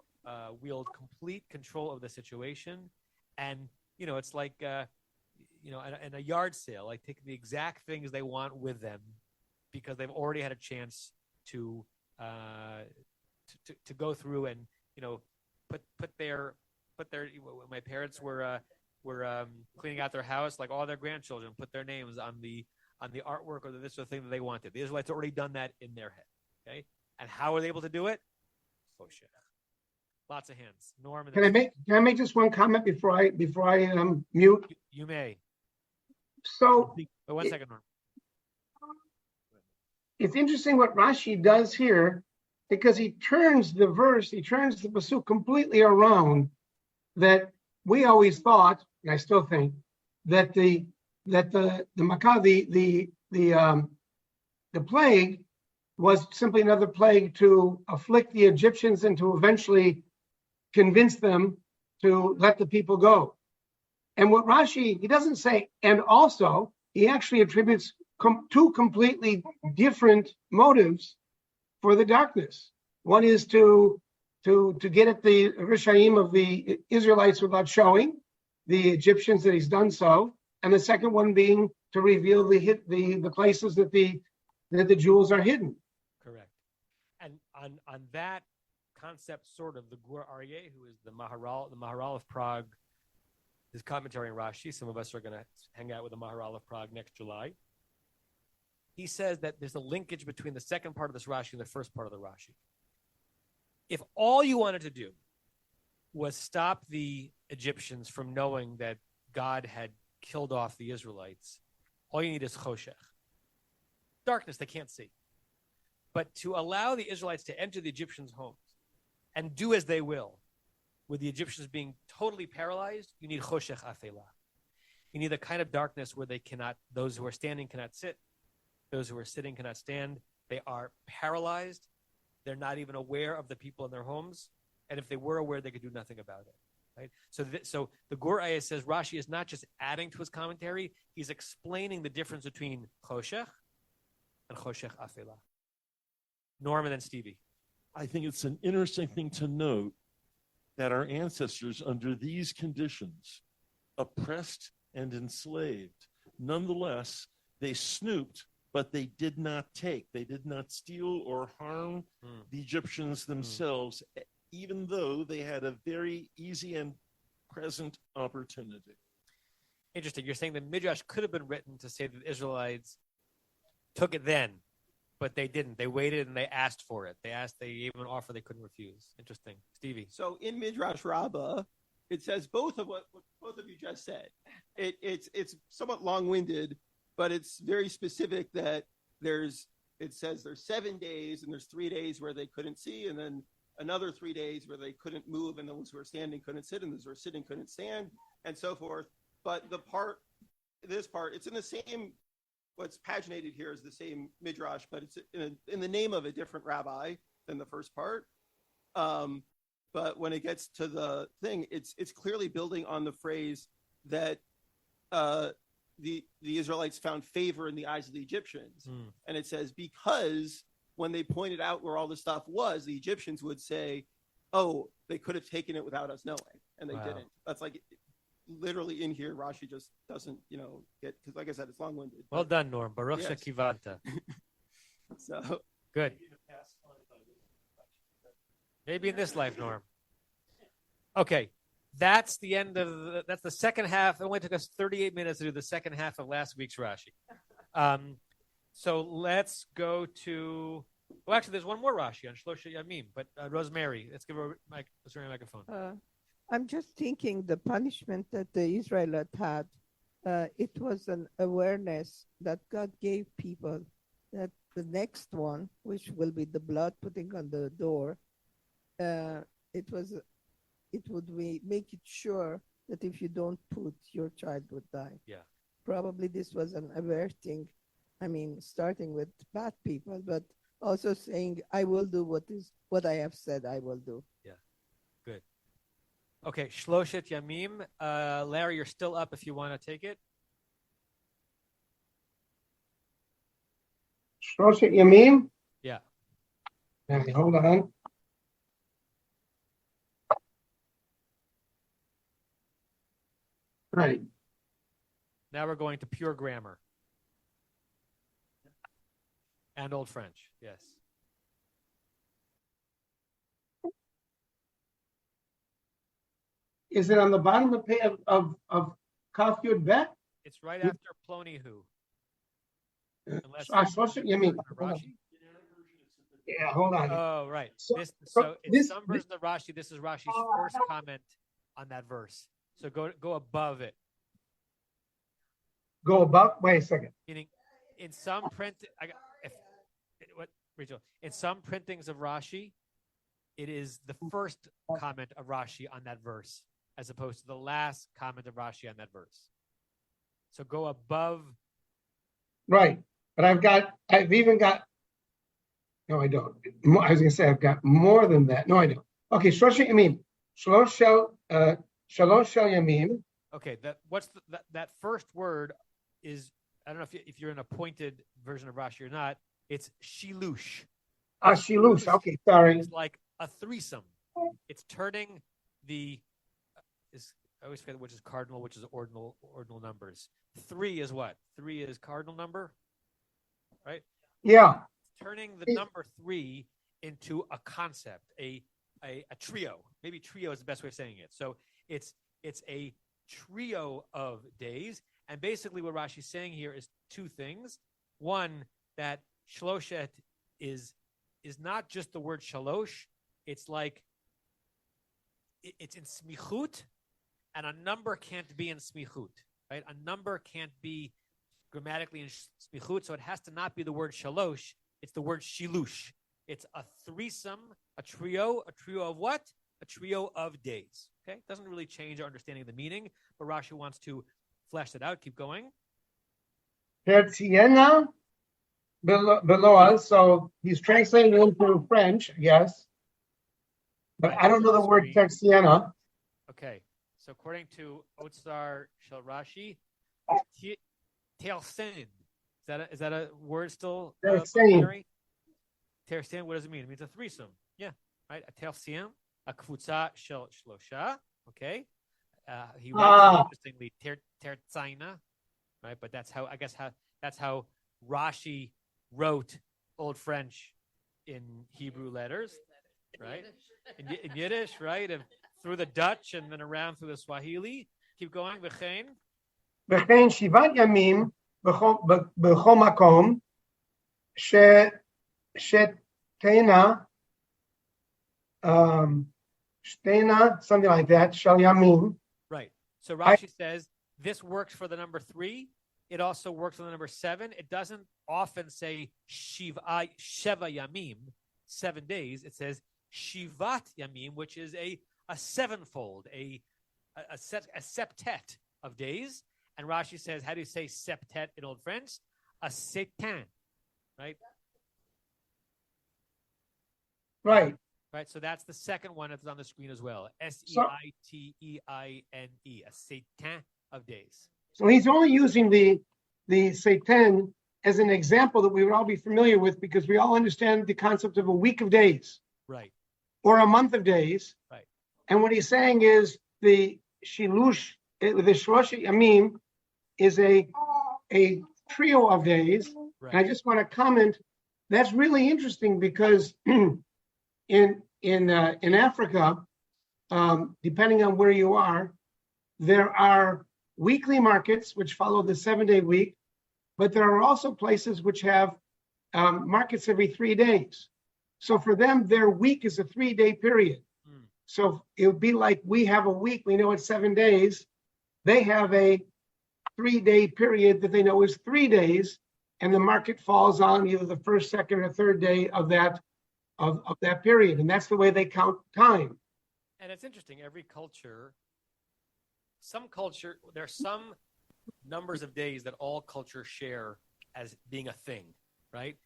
wield complete control of the situation. And, it's like, in a yard sale, like taking the exact things they want with them because they've already had a chance to go through and, put their my parents were cleaning out their house, like all their grandchildren put their names on the artwork or this sort of thing that they wanted. The Israelites already done that in their head. Okay, and how are they able to do it? Lots of hands. Norm. Can I make just one comment before I mute? You may. So wait 1 second, Norm. It's interesting what Rashi does here because he turns the pasuk completely around. That we always thought, and I still think, that the Makkah, the plague was simply another plague to afflict the Egyptians and to eventually convince them to let the people go. And what Rashi, he doesn't say, and also, he actually attributes 2 completely different motives for the darkness. One is to get at the Rishaim of the Israelites without showing the Egyptians that he's done so, and the second one being to reveal the places that the jewels are hidden. Correct. And on that concept, sort of, the Gur Aryeh, who is the Maharal of Prague, his commentary on Rashi. Some of us are going to hang out with the Maharal of Prague next July. He says that there's a linkage between the second part of this Rashi and the first part of the Rashi. If all you wanted to do was stop the Egyptians from knowing that God had killed off the Israelites, all you need is choshech. Darkness they can't see. But to allow the Israelites to enter the Egyptians' homes and do as they will, with the Egyptians being totally paralyzed, you need choshech afela. You need the kind of darkness where those who are standing cannot sit, those who are sitting cannot stand. They are paralyzed. They're not even aware of the people in their homes. And if they were aware, they could do nothing about it. Right? So the Gur Aryeh says Rashi is not just adding to his commentary, he's explaining the difference between choshech and choshech afela. Norm and then Stevie. I think it's an interesting thing to note that our ancestors, under these conditions, oppressed and enslaved, Nonetheless, they snooped, but they did not take. They did not steal or harm the Egyptians themselves, even though they had a very easy and present opportunity. Interesting. You're saying the Midrash could have been written to say that the Israelites took it then, but they didn't. They waited and they asked for it. They gave them an offer they couldn't refuse. Interesting. Stevie. So in Midrash Rabbah, it says both of what both of you just said. It's somewhat long-winded, but it's very specific that it says there's 7 days and there's 3 days where they couldn't see, and then another 3 days where they couldn't move, and those who were standing couldn't sit, and those who were sitting couldn't stand, and so forth. But this part, it's in the same, what's paginated here is the same Midrash, but it's in the name of a different rabbi than the first part. But when it gets to the thing, it's clearly building on the phrase that the Israelites found favor in the eyes of the Egyptians. And it says, because when they pointed out where all the stuff was, the Egyptians would say, oh, they could have taken it without us knowing, and they didn't. That's like literally in here. Rashi just doesn't, get, because like I said, it's long-winded. Well done, Norm. Baruch Shekivanta. So good. Maybe in this life, Norm. Okay. That's the end of that's the second half. It only took us 38 minutes to do the second half of last week's Rashi. So let's go to. Well, actually, there's one more Rashi on Shlosha Yamim, but Rosemary, let's give her Rosemary a microphone. I'm just thinking the punishment that the Israelites had. It was an awareness that God gave people that the next one, which will be the blood putting on the door, it would make it sure that if you don't put, your child would die. Yeah. Probably this was an aware thing. I mean, starting with bad people, but also saying, I will do what I have said I will do. Yeah. Good. Okay. Shloshet Yamim. Larry, you're still up if you want to take it. Shloshet Yamim? Yeah. Okay, hold on. Right. Now we're going to pure grammar. And Old French, yes. Is it on the bottom of Kaf Yud Bet? It's right after Plony Who. Rashi? Yeah, hold on. Oh, right. So in some version of Rashi, this is Rashi's first comment on that verse. So go above it. Go above? Wait a second. Meaning, in some in some printings of Rashi, it is the first comment of Rashi on that verse, as opposed to the last comment of Rashi on that verse. So go above. Right, but I've even got. No, I don't. I was going to say I've got more than that. No, I don't. Okay, Shlosh Yamim. Shalosh Yamim. Okay, that first word is, I don't know if you're in a pointed version of Rashi or not. It's shilush. Shilush. Okay, sorry. It's like a threesome. It's turning the. I always forget which is cardinal, which is ordinal numbers. 3 is what? 3 is cardinal number, right? Yeah. It's turning the number 3 into a concept, a trio. Maybe trio is the best way of saying it. So it's a trio of days, and basically what Rashi's saying here is two things. One, that shloshet is not just the word shalosh. It's like it's in smichut, and a number can't be in smichut, right? A number can't be grammatically in smichut, so it has to not be the word shalosh. It's the word shilush. It's a threesome, a trio of what? A trio of days. Okay, doesn't really change our understanding of the meaning, but Rashi wants to flesh that out. Keep going. Tertiena below us, so he's translating it into French, yes. But I don't know the word tertiena. Okay, so according to Otsar Shel Rashi, tersen. Is that a word still? Tersen, what does it mean? It means a threesome. Yeah, right. A tersen, a kvutza shel shlosha. Okay. He writes interestingly tertzaina. right? But that's how Rashi wrote Old French in Hebrew letters, right? In Yiddish, right? And through the Dutch and then around through the Swahili. Keep going. V'chein. וכן שבעת ימים בכל מקום שתנה, something like that, של ימים. Right. So Rashi says this works for the number 3. It also works for the number 7. It doesn't often say sheva yamim, 7 days. It says shivat yamim, which is a sevenfold, a septet of days. And Rashi says, how do you say septet in Old French? A setin, right? Right. Right. So that's the second one that's on the screen as well. Seiteine, a setin of days. So he's only using the Satan as an example that we would all be familiar with because we all understand the concept of a week of days. Right. Or a month of days. Right. And what he's saying is the Shilush, the Shlosh Yamim is a trio of days. Right. And I just want to comment, that's really interesting because in Africa, depending on where you are, there are weekly markets which follow the 7-day week, but there are also places which have markets every 3 days. So for them, their week is a 3-day period. So it would be like we have a week, we know it's 7 days. They have a 3-day period that they know is 3 days, and the market falls on either the first, second, or third day of that period. And that's the way they count time. And it's interesting, every culture, there are some numbers of days that all cultures share as being a thing, right?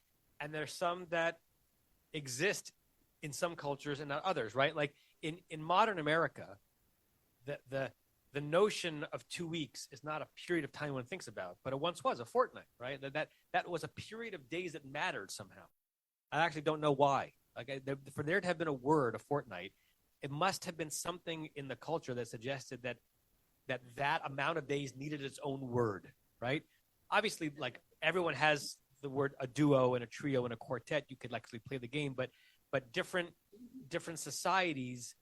And there's some that exist in some cultures and not others, right? Like in modern America, the notion of 2 weeks is not a period of time one thinks about, but it once was a fortnight, right? That was a period of days that mattered somehow. I actually don't know why. For there to have been a word, a fortnight, it must have been something in the culture that suggested that amount of days needed its own word, right? Obviously, like everyone has the word a duo and a trio and a quartet. You could actually play the game, but different societies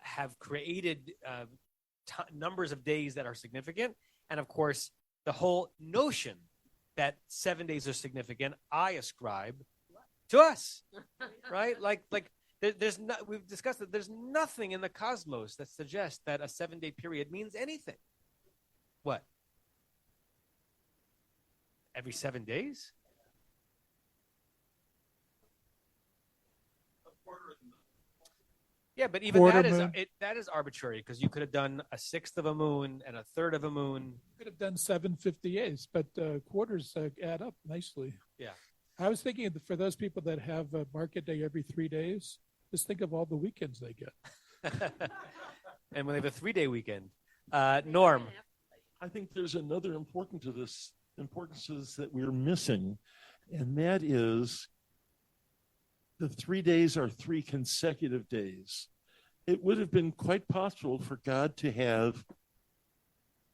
have created numbers of days that are significant. And of course, the whole notion that 7 days are significant, I ascribe to us, right? Like we've discussed that there's nothing in the cosmos that suggests that a 7-day period means anything. What? Every 7 days? Yeah, but even that is arbitrary because you could have done a sixth of a moon and a third of a moon. You could have done 758s, but quarters add up nicely. Yeah. I was thinking for those people that have a market day every 3 days, just think of all the weekends they get. And when they have a 3-day weekend. Norm. I think there's another importance to this that we're missing, and that is the 3 days are 3 consecutive days. It would have been quite possible for God to have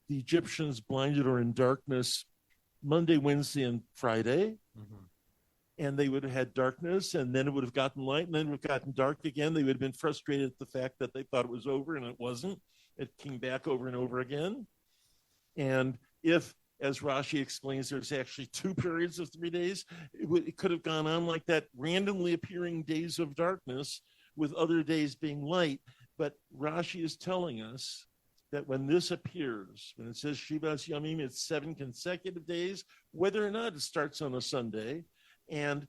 the Egyptians blinded or in darkness Monday, Wednesday, and Friday. Mm-hmm. And they would have had darkness, and then it would have gotten light, and then it would have gotten dark again. They would have been frustrated at the fact that they thought it was over, and it wasn't. It came back over and over again. And if, as Rashi explains, there's actually 2 periods of 3 days, it could have gone on like that, randomly appearing days of darkness with other days being light. But Rashi is telling us that when this appears, when it says Shivas Yamim, it's 7 consecutive days, whether or not it starts on a Sunday. And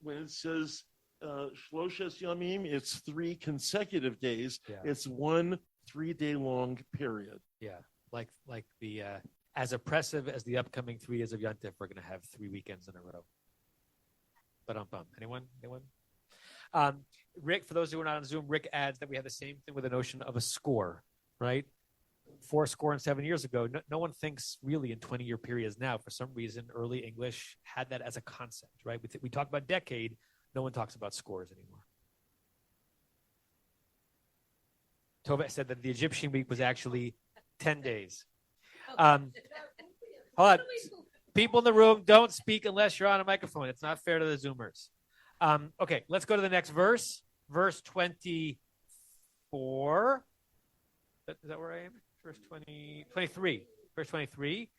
when it says Shloshes Yamim, it's 3 consecutive days. Yeah. It's 1 3-day long period. Yeah, like the as oppressive as the upcoming 3 days of Yontif, we're going to have 3 weekends in a row. But anyone? Rick, for those who are not on Zoom, Rick adds that we have the same thing with the notion of a score, right? 407 years ago, no one thinks really in 20-year periods now. For some reason, early English had that as a concept, right? We talk about decade. No one talks about scores anymore. Tova said that the Egyptian week was actually 10 days. Hold on. People in the room, don't speak unless you're on a microphone. It's not fair to the Zoomers. Okay, let's go to the next verse. Verse 24. Is that where I am? Verse 23. Verse 23,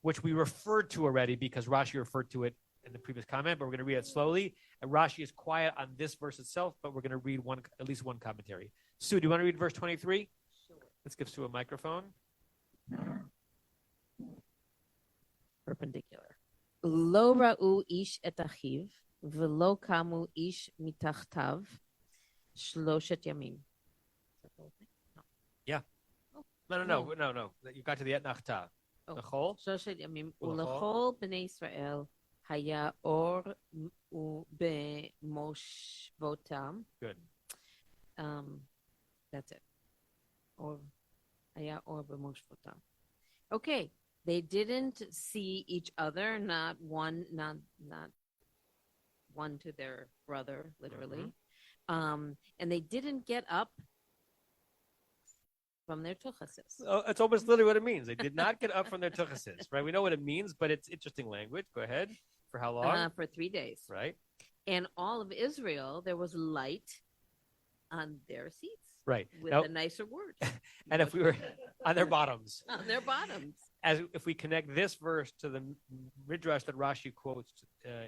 which we referred to already because Rashi referred to it in the previous comment, but we're going to read it slowly. And Rashi is quiet on this verse itself, but we're going to read at least one commentary. Sue, do you want to read verse 23? Sure. Let's give Sue a microphone. Perpendicular. Lo ra'u ish et achiv, v'lo kamu ish mitachtav, shloshet yamim. Yeah. No. You got to the et nachta. L'chol. Shloshet yamim u'lechol b'nei Yisrael haya or b'moshvotam. Good. That's it. Or haya or b'moshvotam. Okay. They didn't see each other, not one to their brother, literally. Mm-hmm. And they didn't get up from their tuchases. Oh, that's almost literally what it means. They did not get up from their tuchases, right? We know what it means, but it's interesting language. Go ahead. For how long? For 3 days. Right. And all of Israel, there was light on their seats. Right. With a nicer word. And if we were on their bottoms. On their bottoms. If we connect this verse to the midrash that Rashi quotes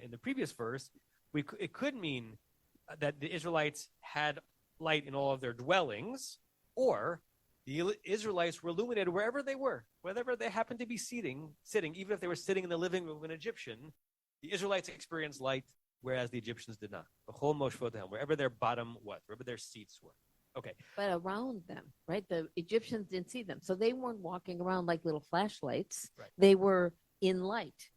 in the previous verse, it could mean that the Israelites had light in all of their dwellings, or the Israelites were illuminated wherever they were, wherever they happened to be sitting, even if they were sitting in the living room of an Egyptian, the Israelites experienced light, whereas the Egyptians did not. Wherever their bottom was, wherever their seats were. Okay. But around them, right? The Egyptians didn't see them. So they weren't walking around like little flashlights. Right. They were in light.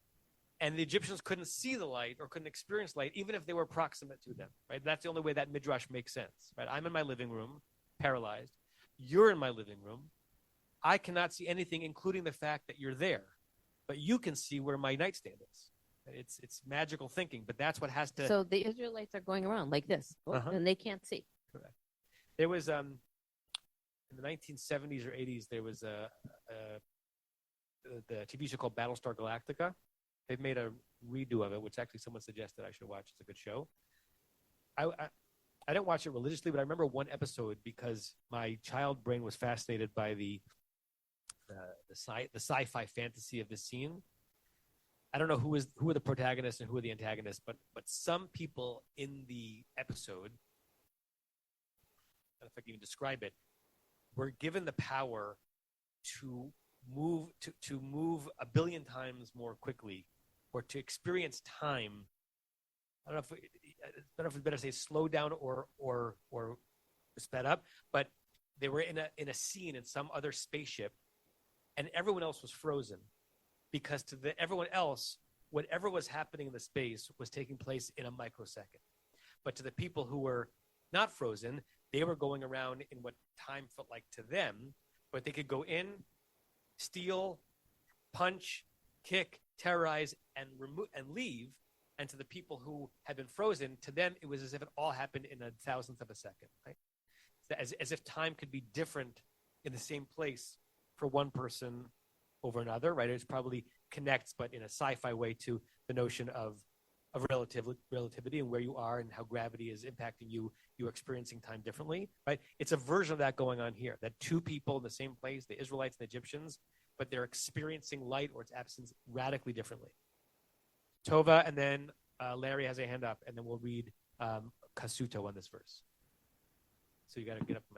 And the Egyptians couldn't see the light or couldn't experience light, even if they were proximate to them, right? That's the only way that midrash makes sense, right? I'm in my living room, paralyzed. You're in my living room. I cannot see anything, including the fact that you're there. But you can see where my nightstand is. It's magical thinking, but that's what has to... So the Israelites are going around like this, and they can't see. Correct. There was, in the 1970s or 80s, there was the TV show called Battlestar Galactica. They've made a redo of it, which actually someone suggested I should watch. It's a good show. I didn't watch it religiously, but I remember one episode because my child brain was fascinated by the sci-fi fantasy of this scene. I don't know who were the protagonists and who were the antagonists, but some people in the episode, I don't know if I can even describe it, were given the power to move a billion times more quickly, or to experience time. I don't know if it's better to say slow down or sped up, but they were in a scene in some other spaceship, and everyone else was frozen, because to everyone else, whatever was happening in the space was taking place in a microsecond. But to the people who were not frozen, they were going around in what time felt like to them, but they could go in, steal, punch, kick, terrorize, and leave. And to the people who had been frozen, to them, it was as if it all happened in a thousandth of a second, right? As if time could be different in the same place for one person over another, right? It probably connects, but in a sci-fi way, to the notion of relativity and where you are and how gravity is impacting you. You're experiencing time differently, right? It's a version of that going on here, that two people in the same place, the Israelites and the Egyptians, but they're experiencing light or its absence radically differently. Tova, and then Larry has a hand up, and then we'll read Kasuto on this verse. So you got to get up the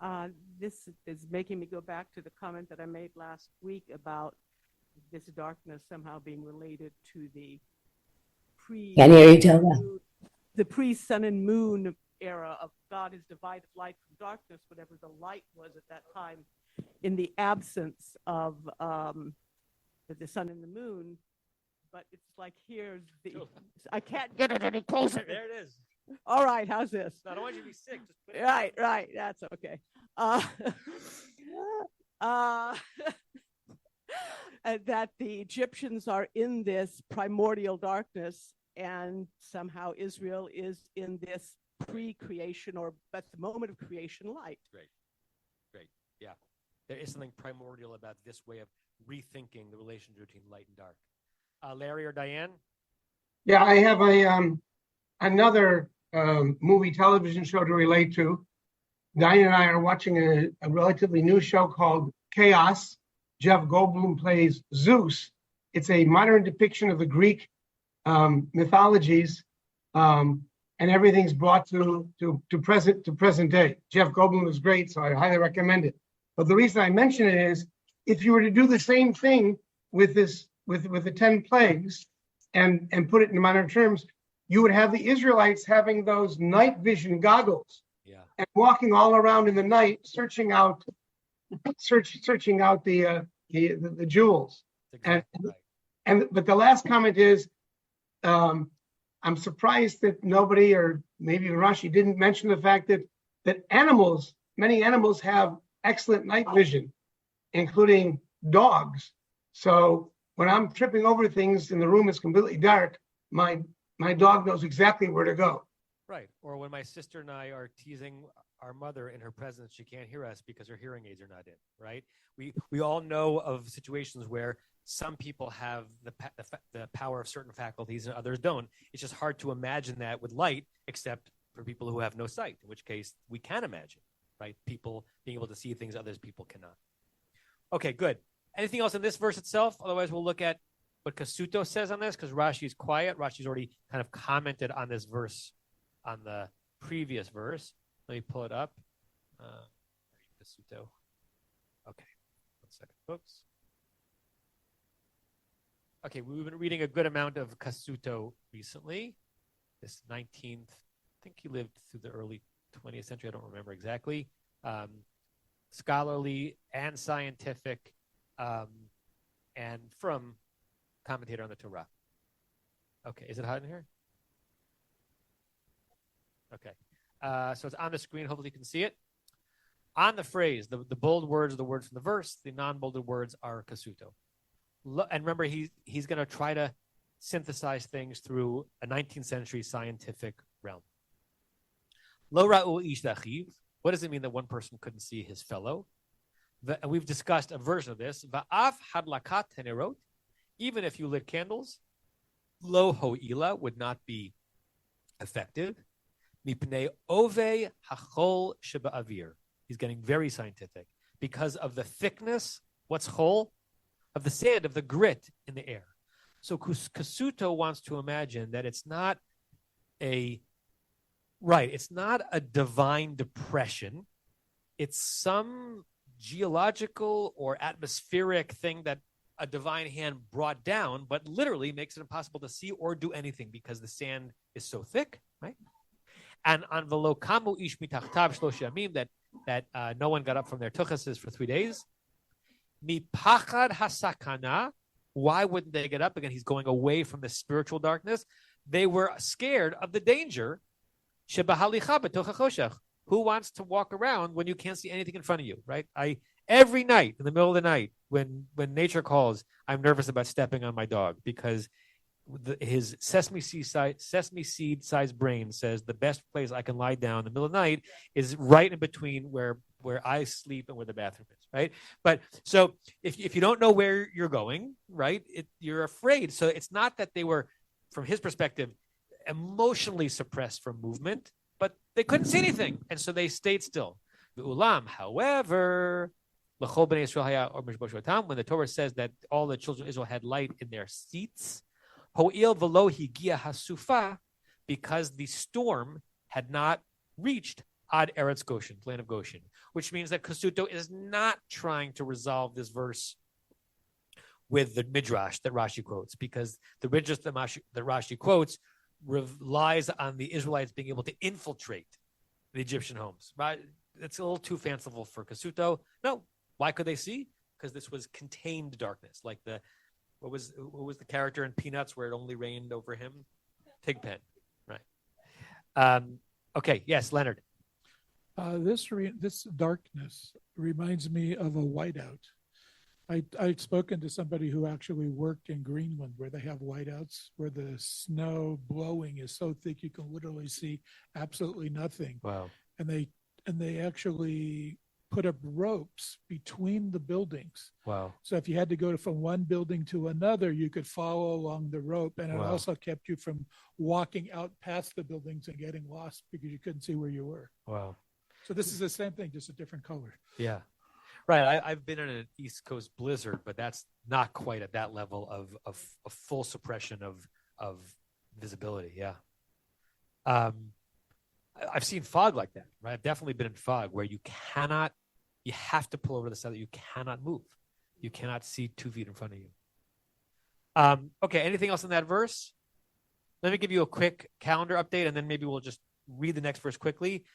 microphone. This is making me go back to the comment that I made last week about this darkness somehow being related to the pre-sun and moon era of God has divided light from darkness, whatever the light was at that time, in the absence of the sun and the moon. But it's like here's the... I can't get it any closer. There it is. All right, how's this? No, I don't want you to be sick. Just put it Right, that's okay. That the Egyptians are in this primordial darkness, and somehow Israel is in this pre-creation or at the moment of creation light. Great. Yeah. there is something primordial about this way of rethinking the relationship between light and dark. Larry or Diane? Yeah, I have another movie television show to relate to. Diane and I are watching a relatively new show called Chaos. Jeff Goldblum plays Zeus. It's a modern depiction of the Greek mythologies, and everything's brought to present day. Jeff Goldblum is great, so I highly recommend it. But the reason I mention it is, if you were to do the same thing with the 10 plagues and put it in modern terms, you would have the Israelites having those night vision goggles, and walking all around in the night, searching out the jewels. Exactly. But the last comment is, I'm surprised that nobody, or maybe even Rashi, didn't mention the fact that many animals have excellent night vision, including dogs. So when I'm tripping over things and the room is completely dark, my dog knows exactly where to go. Right. Or when my sister and I are teasing our mother in her presence, she can't hear us because her hearing aids are not in, right? We all know of situations where some people have the power of certain faculties and others don't. It's just hard to imagine that with light, except for people who have no sight, in which case we can imagine, right? People being able to see things others people cannot. Okay, good. Anything else in this verse itself? Otherwise, we'll look at what Kasuto says on this, because Rashi's quiet. Rashi's already kind of commented on this verse on the previous verse. Let me pull it up. Kasuto. Okay, 1 second, folks. Okay, we've been reading a good amount of Kasuto recently. This 19th, I think he lived through the early 20th century. I don't remember exactly. Scholarly and scientific, and from commentator on the Torah. Okay, is it hot in here? Okay, so it's on the screen. Hopefully you can see it. On the phrase, the bold words are the words from the verse. The non-bolded words are Kasuto. And remember, he's going to try to synthesize things through a 19th century scientific realm. Lo ra'u ish l'achiv. What does it mean that one person couldn't see his fellow? And we've discussed a version of this. Va'af hadlakat hanerot. Even if you lit candles, lo ho'ila would not be effective. Mipnei ove hachol sheba'avir. He's getting very scientific because of the thickness. What's chol? Of the sand, of the grit in the air. So Kasuto wants to imagine that it's not a divine depression. It's some geological or atmospheric thing that a divine hand brought down, but literally makes it impossible to see or do anything because the sand is so thick, right? And on velo kamu ish mitachtav shlosh yamim, that no one got up from their tuchases for 3 days. Mipachad hasakana. Why wouldn't they get up? Again, he's going away from the spiritual darkness. They were scared of the danger. Shebahalicha b'toch hachoshech. Who wants to walk around when you can't see anything in front of you, right? Every night in the middle of the night when nature calls, I'm nervous about stepping on my dog because his sesame seed sized brain says the best place I can lie down in the middle of the night is right in between where I sleep and where the bathroom is, right? But so if you don't know where you're going, right, you're afraid. So it's not that they were, from his perspective, emotionally suppressed from movement, but they couldn't see anything, and so they stayed still. The ulam, however, when the Torah says that all the children of Israel had light in their seats, ho'il velo higia hasufa, because the storm had not reached Ad Eretz Goshen, land of Goshen, which means that Kasuto is not trying to resolve this verse with the midrash that Rashi quotes, because the midrash that Rashi quotes relies on the Israelites being able to infiltrate the Egyptian homes. Right? It's a little too fanciful for Kasuto. No, why could they see? Because this was contained darkness, like what was the character in Peanuts where it only rained over him? Pigpen, right? Okay, yes, Leonard. This darkness reminds me of a whiteout. I've spoken to somebody who actually worked in Greenland where they have whiteouts, where the snow blowing is so thick you can literally see absolutely nothing. Wow. And they actually put up ropes between the buildings. Wow. So if you had to go from one building to another, you could follow along the rope, and it Wow. also kept you from walking out past the buildings and getting lost because you couldn't see where you were. Wow. So this is the same thing, just a different color. Yeah. Right. I've been in an East Coast blizzard, but that's not quite at that level of full suppression of visibility. Yeah. I've seen fog like that, right? I've definitely been in fog where you have to pull over to the side that you cannot move. You cannot see 2 feet in front of you. Okay. Anything else in that verse? Let me give you a quick calendar update, and then maybe we'll just read the next verse quickly.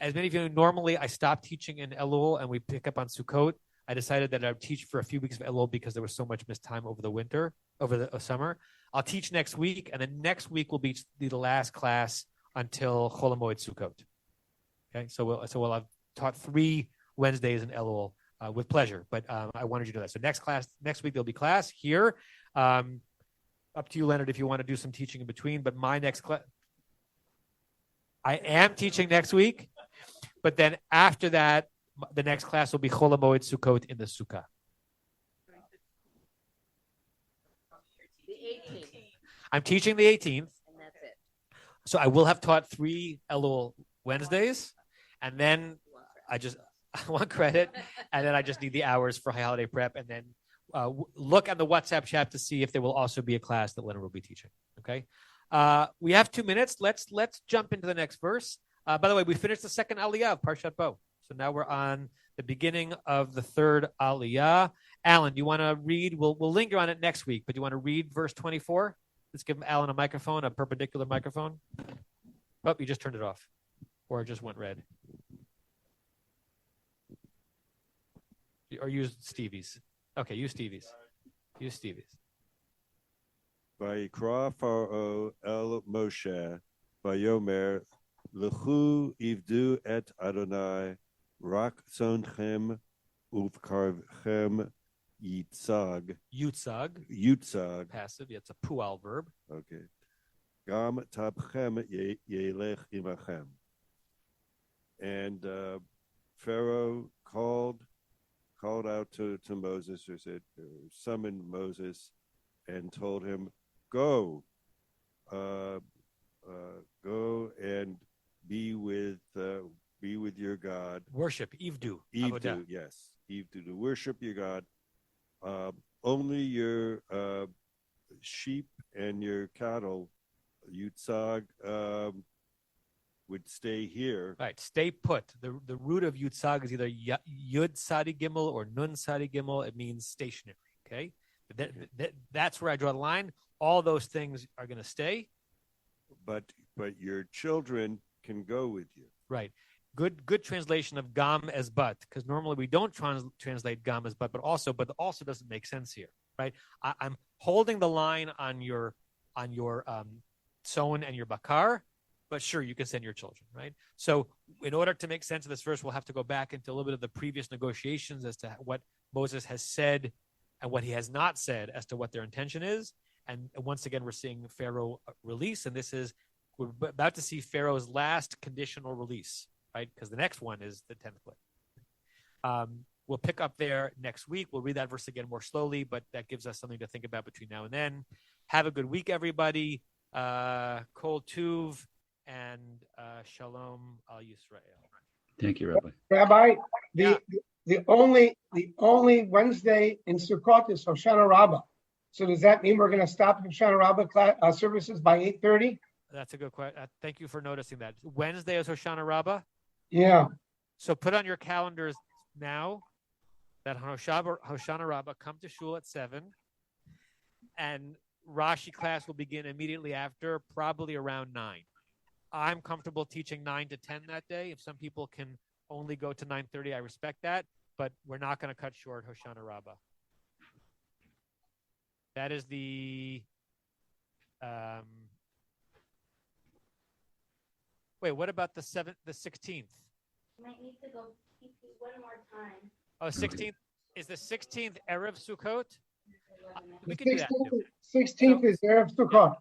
As many of you know, normally I stop teaching in Elul and we pick up on Sukkot. I decided that I would teach for a few weeks of Elul because there was so much missed time over the summer. I'll teach next week, and then next week will be the last class until Chol HaMoed Sukkot. Okay, so we'll have taught 3 Wednesdays in Elul with pleasure, but I wanted you to know that. So next week there'll be class here. Up to you, Leonard, if you want to do some teaching in between. But my next class, I am teaching next week, but then after that, the next class will be Chol HaMoed Sukkot in the Sukkah. The 18th. I'm teaching the 18th. And that's it. So I will have taught 3 Elul Wednesdays, and then I want credit, and then I just need the hours for high holiday prep, and then look at the WhatsApp chat to see if there will also be a class that Leonard will be teaching. Okay. We have 2 minutes. Let's jump into the next verse. By the way, we finished the second Aliyah of Parshat Bo. So now we're on the beginning of the third Aliyah. Alan, do you want to read? We'll linger on it next week, but do you want to read verse 24? Let's give Alan a microphone, a perpendicular microphone. Oh, you just turned it off. Or it just went red. Or use Stevie's. Okay, use Stevie's. Use Stevie's. Vayikra Pharaoh el Moshe, Vayomer, Lechu ivdu et Adonai, rak zonchem uvkarvchem yitzag. Yutzag. Passive. Yeah, it's a pual verb. Okay. Gam tabchem yelech imachem. And Pharaoh called out to Moses, or said, summoned Moses, and told him, go and be with your God. Worship, Ivdu. Ivdu, yes. Ivdu, to worship your God. Only your sheep and your cattle, Yutzag, would stay here. Right, stay put. The root of Yutzag is either Yud Sadi Gimel or Nun Sadi Gimel. It means stationary, okay? That's where I draw the line. All those things are going to stay. But your children can go with you. Right. Good translation of Gam as but, because normally we don't translate Gam as but also doesn't make sense here, right? I'm holding the line on your Tzoon and your Bakar, but sure, you can send your children, right? So in order to make sense of this verse, we'll have to go back into a little bit of the previous negotiations as to what Moses has said and what he has not said as to what their intention is. And once again, we're seeing Pharaoh release, and we're about to see Pharaoh's last conditional release, right? Because the next one is the 10th plague. We'll pick up there next week. We'll read that verse again more slowly, but that gives us something to think about between now and then. Have a good week, everybody. Kol Tuv and Shalom Al Yisrael. Thank you, Rabbi. Rabbi, the only Wednesday in Sukkot is Hoshana Rabbah. So does that mean we're going to stop Hoshana Rabbah services by 8:30? That's a good question. Thank you for noticing that. Wednesday is Hoshana Rabbah? Yeah. So put on your calendars now that Hoshana Rabbah, come to shul at 7, and Rashi class will begin immediately after, probably around 9. I'm comfortable teaching 9 to 10 that day. If some people can only go to 9:30, I respect that, but we're not going to cut short Hoshana Rabbah. That is the wait, what about the 16th? You might need to go one more time. Oh, 16th is the 16th Erev Sukkot? We can do that too. 16th is Erev Sukkot.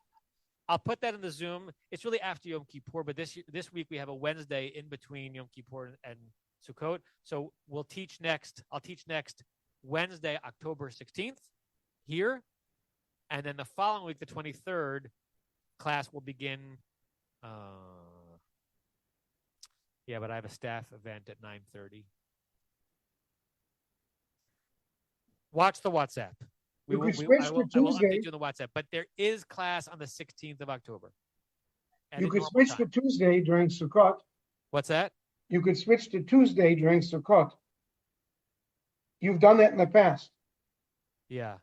I'll put that in the Zoom. It's really after Yom Kippur, but this week we have a Wednesday in between Yom Kippur and Sukkot. So I'll teach next Wednesday, October 16th here. And then the following week, the 23rd, class will begin. Yeah, but I have a staff event at 9:30. Watch the WhatsApp. I will update you on the WhatsApp. But there is class on the 16th of October. You could switch to Tuesday during Sukkot. What's that? You could switch to Tuesday during Sukkot. You've done that in the past. Yeah.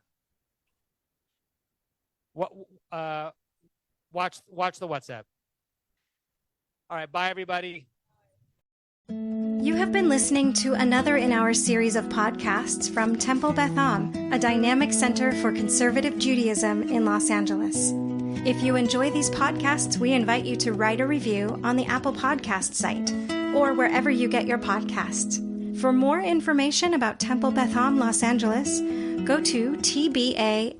Watch the WhatsApp. All right, bye everybody. You have been listening to another in our series of podcasts from Temple Beth Am, a dynamic center for conservative Judaism in Los Angeles. If you enjoy these podcasts, we invite you to write a review on the Apple Podcast site or wherever you get your podcasts. For more information about Temple Beth Am Los Angeles, go to tbala.org.